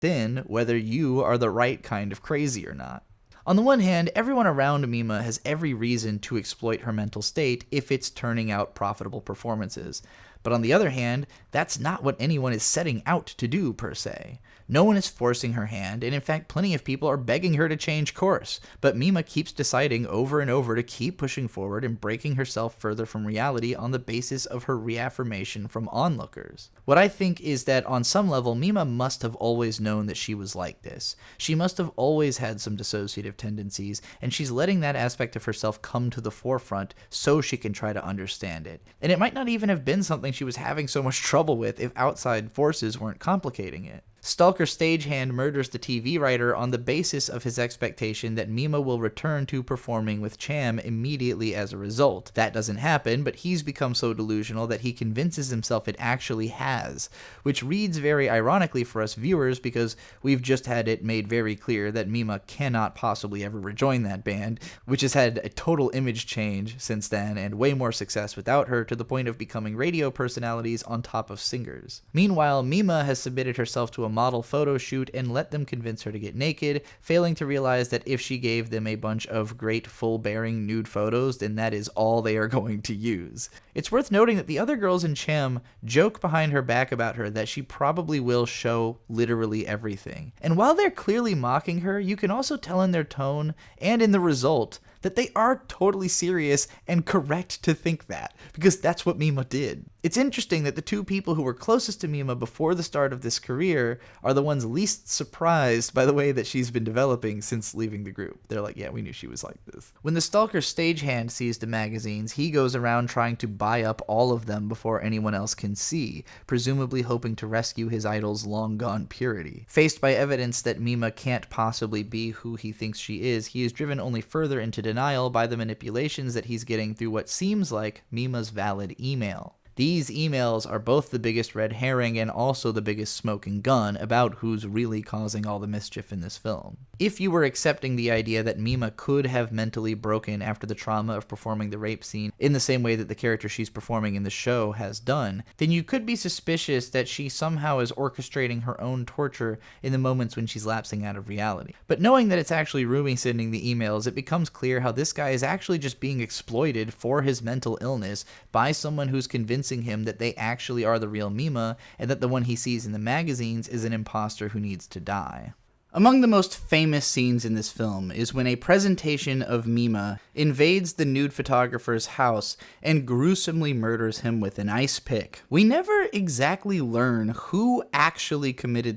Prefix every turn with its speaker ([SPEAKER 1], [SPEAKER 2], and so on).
[SPEAKER 1] in whether you are the right kind of crazy or not. On the one hand, everyone around Mima has every reason to exploit her mental state if it's turning out profitable performances. But on the other hand, that's not what anyone is setting out to do, per se. No one is forcing her hand, and in fact, plenty of people are begging her to change course. But Mima keeps deciding over and over to keep pushing forward and breaking herself further from reality on the basis of her reaffirmation from onlookers. What I think is that on some level, Mima must have always known that she was like this. She must have always had some dissociative tendencies, and she's letting that aspect of herself come to the forefront so she can try to understand it. And it might not even have been something she was having so much trouble with if outside forces weren't complicating it. Stalker stagehand murders the TV writer on the basis of his expectation that Mima will return to performing with Cham immediately as a result. That doesn't happen, but he's become so delusional that he convinces himself it actually has, which reads very ironically for us viewers because we've just had it made very clear that Mima cannot possibly ever rejoin that band, which has had a total image change since then and way more success without her, to the point of becoming radio personalities on top of singers. Meanwhile, Mima has submitted herself to a model photo shoot and let them convince her to get naked, failing to realize that if she gave them a bunch of great full-bearing nude photos, then that is all they are going to use. It's worth noting that the other girls in Cham joke behind her back about her that she probably will show literally everything. And while they're clearly mocking her, you can also tell in their tone and in the result that they are totally serious and correct to think that, because that's what Mima did. It's interesting that the two people who were closest to Mima before the start of this career are the ones least surprised by the way that she's been developing since leaving the group. They're like, yeah, we knew she was like this. When the Stalker stagehand sees the magazines, he goes around trying to buy up all of them before anyone else can see, presumably hoping to rescue his idol's long-gone purity. Faced by evidence that Mima can't possibly be who he thinks she is, he is driven only further into denial by the manipulations that he's getting through what seems like Mima's valid email. These emails are both the biggest red herring and also the biggest smoking gun about who's really causing all the mischief in this film. If you were accepting the idea that Mima could have mentally broken after the trauma of performing the rape scene in the same way that the character she's performing in the show has done, then you could be suspicious that she somehow is orchestrating her own torture in the moments when she's lapsing out of reality. But knowing that it's actually Rumi sending the emails, it becomes clear how this guy is actually just being exploited for his mental illness by someone who's convincing him that they actually are the real Mima and that the one he sees in the magazines is an imposter who needs to die. Among the most famous scenes in this film is when a presentation of Mima invades the nude photographer's house and gruesomely murders him with an ice pick. We never exactly learn who actually committed